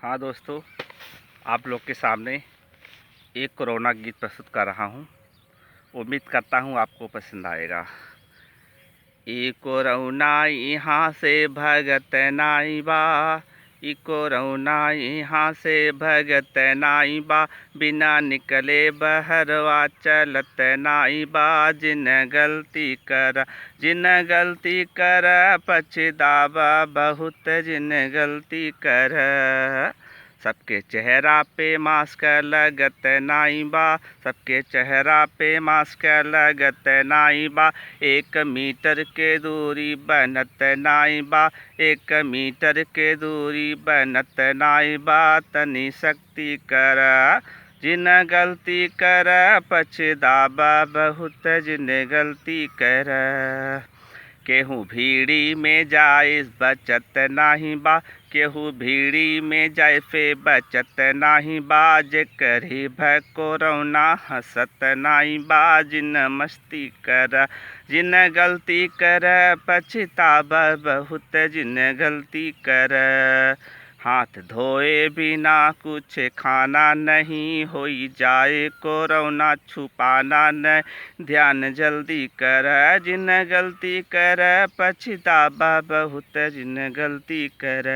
हाँ दोस्तों, आप लोग के सामने एक कोरोना गीत प्रस्तुत कर रहा हूँ। उम्मीद करता हूँ आपको पसंद आएगा। ई कोरोना यहाँ से भगत नाई बा, ई कोरोना यहाँ से भगत नाई बा, बिना निकले बहरवा चलत नाई बा। जिन गलती कर पछतावा बहुत, जिन गलती कर। सबके चेहरा पे मास्क लगत नाई बा, सबके चेहरा पे मास्क लगत नाई बा। 1 मीटर के दूरी बनत नाई बा, 1 मीटर के दूरी बनत नाई बा। तनी सख्ती कर जिन गलती कर पछतावा बहुत, जिन गलती कर। केहू भीड़ी में जाए बचत नाही बा, केहू भीड़ी में जाए फे बचत नाही बा। जे करी भ कोरोना हंसत नाही बा, जिन मस्ती कर जिन गलती कर पछतावा बहुत, जिन गलती कर। हाथ धोए बिना कुछ खाना नहीं, होई जाए कोरोना छुपाना नहीं। ध्यान जल्दी कर जिन गलती कर पछतावा बहुत, जिन गलती कर।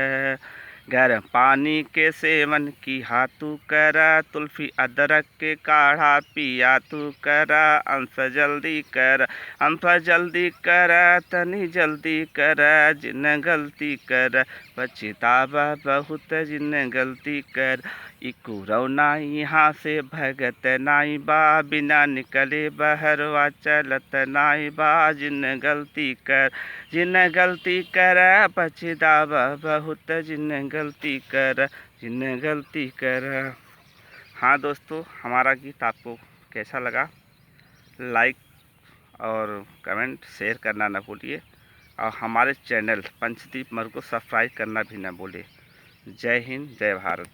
गर्म पानी के सेवन किया तू कर, तुलसी अदरक के काढ़ा पिया तू कर। अंश जल्दी कर, अंश जल्दी कर, तनी जल्दी कर। जिन गलती कर पछतावा बहुत, जिन गलती कर। ई कोरोना यहाँ से भगत नाई बा, बिना निकले बहरवा चलत नाई बा। जिन गलती कर पछतावा बहुत, जिन गलती कर। हाँ दोस्तों, हमारा गीत आपको कैसा लगा? लाइक और कमेंट शेयर करना ना भूलिए, और हमारे चैनल पंचदीप मर को सब्सक्राइब करना भी ना भूलिए। जय हिंद, जय भारत।